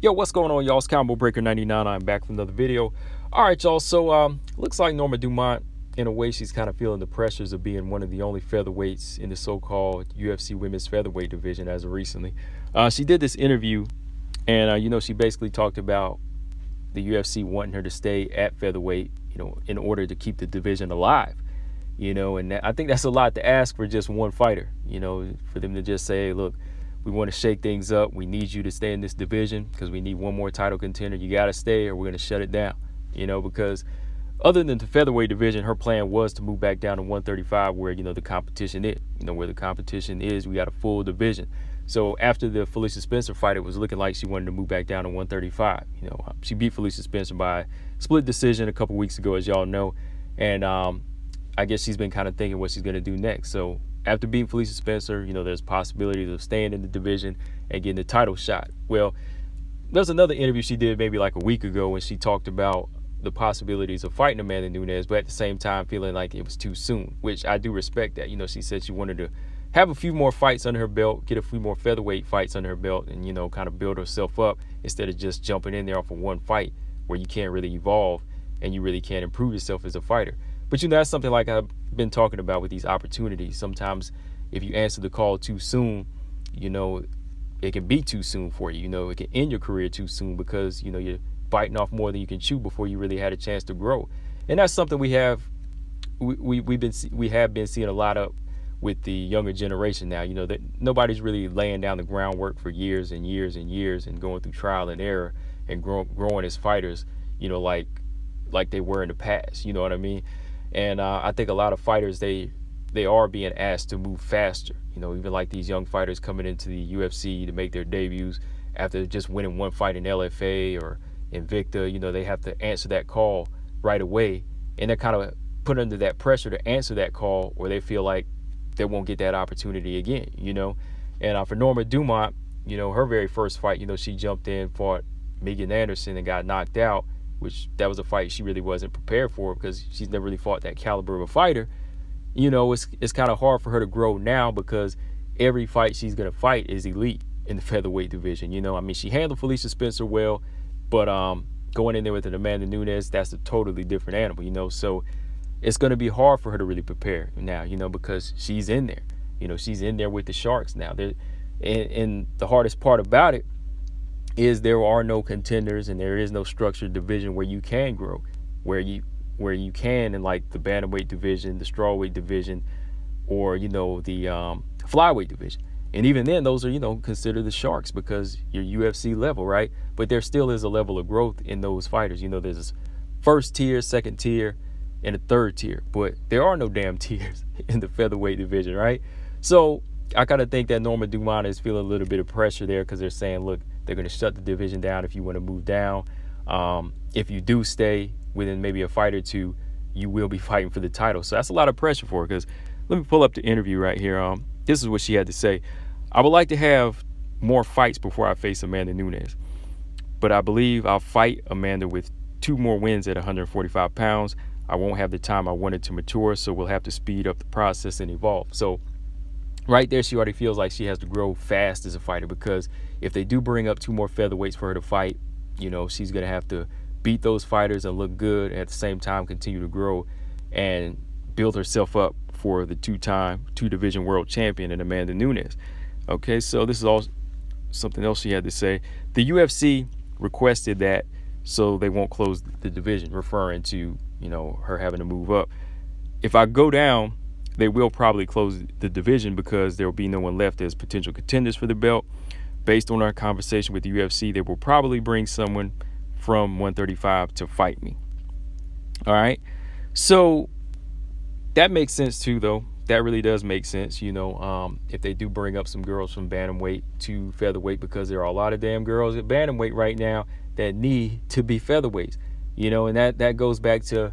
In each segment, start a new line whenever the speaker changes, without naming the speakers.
Yo, what's going on, y'all? It's Combo Breaker 99. I'm back with another video. All right, y'all. So, looks like Norma Dumont, in a way, she's kind of feeling the pressures of being one of the only featherweights in the so-called UFC women's featherweight division as of recently. She did this interview, and she basically talked about the UFC wanting her to stay at featherweight, in order to keep the division alive. And I think that's a lot to ask for just one fighter. For them to just say, hey, look, we want to shake things up. We need you to stay in this division because we need one more title contender. You got to stay or we're going to shut it down, because other than the featherweight division, her plan was to move back down to 135 where, the competition is. Where the competition is, we got a full division. So after the Felicia Spencer fight, it was looking like she wanted to move back down to 135. She beat Felicia Spencer by split decision a couple weeks ago, as y'all know. And I guess she's been kind of thinking what she's going to do next. So after beating Felicia Spencer, there's possibilities of staying in the division and getting the title shot. Well, there's another interview she did maybe like a week ago when she talked about the possibilities of fighting Amanda Nunes, but at the same time feeling like it was too soon, which I do respect that. She said she wanted to have a few more fights under her belt, get a few more featherweight fights under her belt, and, kind of build herself up instead of just jumping in there off of one fight where you can't really evolve and you really can't improve yourself as a fighter. But, that's something like I've been talking about with these opportunities. Sometimes if you answer the call too soon, it can be too soon for you. It can end your career too soon because, you're biting off more than you can chew before you really had a chance to grow. And that's something we have been seeing a lot of with the younger generation now. That nobody's really laying down the groundwork for years and years and years and going through trial and error and growing as fighters, like they were in the past. You know what I mean? And I think a lot of fighters, they are being asked to move faster. Even like these young fighters coming into the UFC to make their debuts after just winning one fight in LFA or Invicta, they have to answer that call right away. And they're kind of put under that pressure to answer that call, or they feel like they won't get that opportunity again, And for Norma Dumont, her very first fight, she jumped in, fought Megan Anderson and got knocked out, which that was a fight she really wasn't prepared for because she's never really fought that caliber of a fighter. It's kind of hard for her to grow now because every fight she's going to fight is elite in the featherweight division. She handled Felicia Spencer well, but going in there with an Amanda Nunes, that's a totally different animal, So it's going to be hard for her to really prepare now, because she's in there. She's in there with the Sharks now. And the hardest part about it is there are no contenders and there is no structured division where you can grow, where you can in like the bantamweight division, the strawweight division, or the flyweight division. And even then, those are considered the Sharks because you're UFC level, right? But there still is a level of growth in those fighters. There's this first tier, second tier, and a third tier, but there are no damn tiers in the featherweight division, right? So I kind of think that Norma Dumont is feeling a little bit of pressure there because they're saying, look, they're going to shut the division down if you want to move down. If you do stay within maybe a fight or two, you will be fighting for the title. So that's a lot of pressure for her because let me pull up the interview right here. This is what she had to say. I would like to have more fights before I face Amanda Nunes, but I believe I'll fight Amanda with 2 more wins at 145 pounds. I won't have the time I wanted to mature, so we'll have to speed up the process and evolve. So right there, she already feels like she has to grow fast as a fighter because if they do bring up 2 more featherweights for her to fight, she's going to have to beat those fighters and look good, and at the same time continue to grow and build herself up for the 2-time 2-division world champion in Amanda Nunes. Okay, so this is all something else she had to say. The UFC requested that so they won't close the division, referring to her having to move up. If I go down, they will probably close the division because there will be no one left as potential contenders for the belt. Based on our conversation with the UFC, they will probably bring someone from 135 to fight me. All right. So that makes sense too, though. That really does make sense, if they do bring up some girls from bantamweight to featherweight, because there are a lot of damn girls at bantamweight right now that need to be featherweights, and that goes back to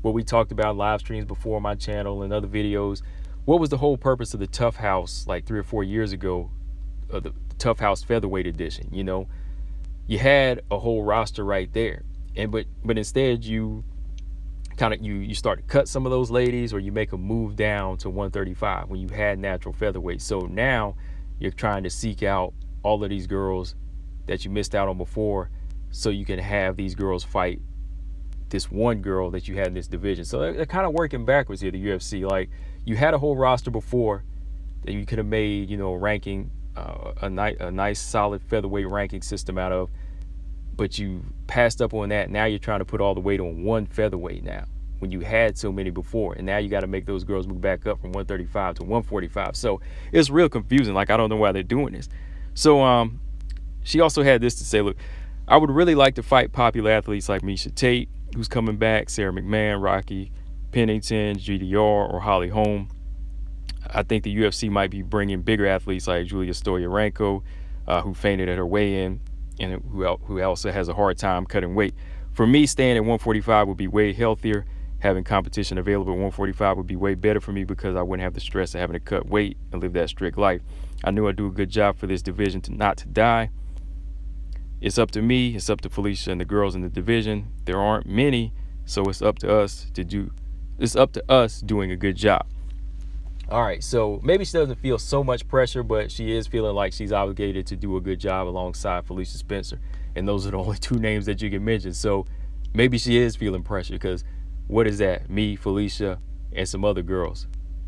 what we talked about in live streams before on my channel and other videos. What was the whole purpose of the Tough House like 3 or 4 years ago, the Tough House featherweight edition? You had a whole roster right there, but instead you start to cut some of those ladies, or you make a move down to 135 when you had natural featherweight. So now you're trying to seek out all of these girls that you missed out on before, so you can have these girls fight this one girl that you had in this division. So they're kind of working backwards here, the UFC. Like, you had a whole roster before that you could have made, you know, ranking, a nice solid featherweight ranking system out of, but you passed up on that. Now you're trying to put all the weight on one featherweight now, when you had so many before, and now you got to make those girls move back up from 135 to 145. So it's real confusing. Like, I don't know why they're doing this. So she also had this to say: look, I would really like to fight popular athletes like Miesha Tate, who's coming back, Sarah McMahon, Rocky Pennington, GDR, or Holly Holm. I think the UFC might be bringing bigger athletes like Julia Stoyarenko, who fainted at her weigh-in, and who also has a hard time cutting weight. For me, staying at 145 would be way healthier. Having competition available at 145 would be way better for me, because I wouldn't have the stress of having to cut weight and live that strict life. I knew I'd do a good job for this division not to die. It's up to me, it's up to Felicia and the girls in the division. There aren't many, so it's up to us doing a good job. All right, so maybe she doesn't feel so much pressure, but she is feeling like she's obligated to do a good job alongside Felicia Spencer. And those are the only two names that you can mention. So maybe she is feeling pressure, because what is that? Me, Felicia, and some other girls.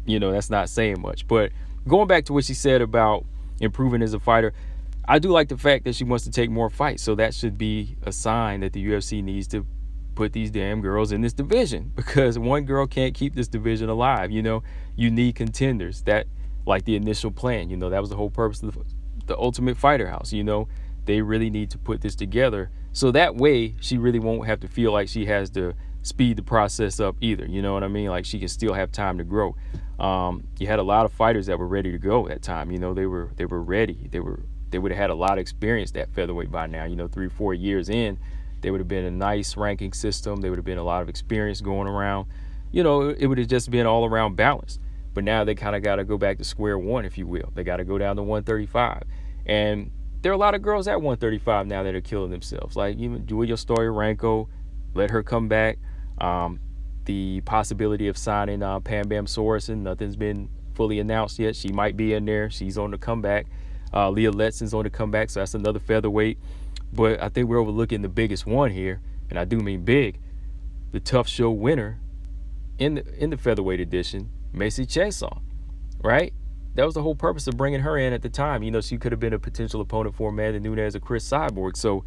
You know, that's not saying much. But going back to what she said about improving as a fighter, I do like the fact that she wants to take more fights. So that should be a sign that the UFC needs to put these damn girls in this division, because one girl can't keep this division alive. You know, you need contenders. That, like the initial plan, you know, that was the whole purpose of the Ultimate Fighter House. You know, they really need to put this together, so that way she really won't have to feel like she has to speed the process up either. You know what I mean? Like, she can still have time to grow. You had a lot of fighters that were ready to go at that time. You know, they were ready. They would have had a lot of experience at featherweight by now. You know, 3-4 years in, they would have been a nice ranking system. There would have been a lot of experience going around. You know, it would have just been all around balanced. But now they kind of got to go back to square one, if you will. They got to go down to 135. And there are a lot of girls at 135 now that are killing themselves. Like even Julia Stoyarenko, let her come back. The possibility of signing Pam Bam Sorensen, nothing's been fully announced yet. She might be in there. She's on the comeback. Leah Letson's on the comeback, so that's another featherweight. But I think we're overlooking the biggest one here, and I do mean big. The Tough Show winner in the featherweight edition, Macy Chiasson, right? That was the whole purpose of bringing her in at the time. You know, she could have been a potential opponent for Amanda Nunes or Chris Cyborg. So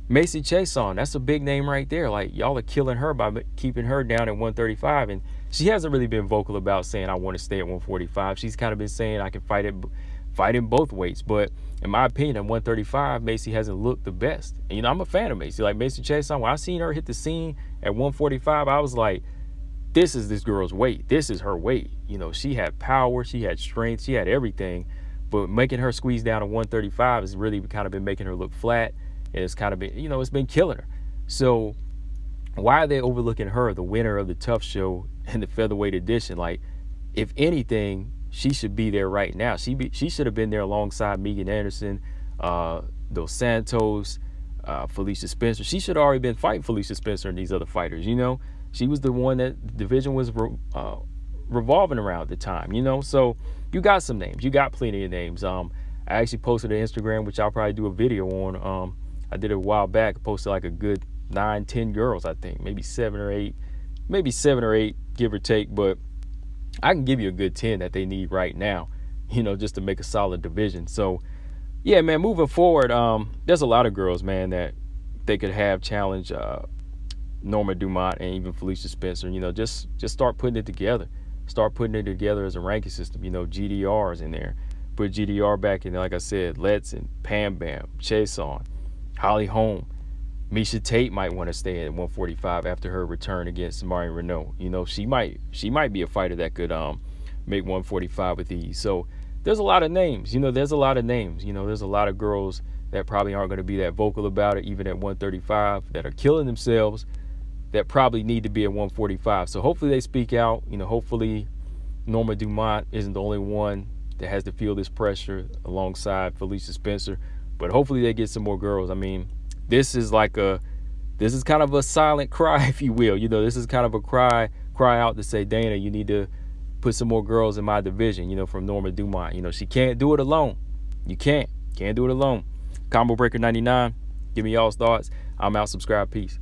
Macy Chiasson, that's a big name right there. Like, y'all are killing her by keeping her down at 135, and she hasn't really been vocal about saying I want to stay at 145. She's kind of been saying I can fight in both weights. But in my opinion, at 135, Macy hasn't looked the best. And, you know, I'm a fan of Macy. Like, Macy Chiasson, when I seen her hit the scene at 145, I was like, this is this girl's weight. This is her weight. You know, she had power, she had strength, she had everything. But making her squeeze down to 135 has really kind of been making her look flat. And it's kind of been, you know, it's been killing her. So why are they overlooking her, the winner of the Tough Show in the featherweight edition? Like, if anything, she should be there right now. She should have been there alongside Megan Anderson, Dos Santos, Felicia Spencer. She should have already been fighting Felicia Spencer and these other fighters, you know. She was the one that the division was revolving around at the time, you know. So you got some names. You got plenty of names. I actually posted an Instagram, which I'll probably do a video on. I did it a while back. I posted like a good 9-10 girls, I think. Maybe 7 or 8, give or take. But I can give you a good 10 that they need right now, you know, just to make a solid division. So, yeah, man, moving forward, there's a lot of girls, man, that they could have challenge Norma Dumont and even Felicia Spencer. You know, just start putting it together. Start putting it together as a ranking system. You know, GDR's in there. Put GDR back in, like I said, Letson, Pam Bam, Chiasson, Holly Holm. Miesha Tate might want to stay at 145 after her return against Marion Renault. You know, she might be a fighter that could make 145 with ease. So there's a lot of names. You know, there's a lot of names. You know, there's a lot of girls that probably aren't going to be that vocal about it, even at 135, that are killing themselves, that probably need to be at 145. So hopefully they speak out. You know, hopefully Norma Dumont isn't the only one that has to feel this pressure alongside Felicia Spencer. But hopefully they get some more girls. I mean, this is kind of a silent cry, if you will. You know, this is kind of a cry out to say, Dana, you need to put some more girls in my division, you know, from Norma Dumont. You know, she can't do it alone. You can't do it alone. Combo Breaker 99. Give me y'all's thoughts. I'm out. Subscribe. Peace.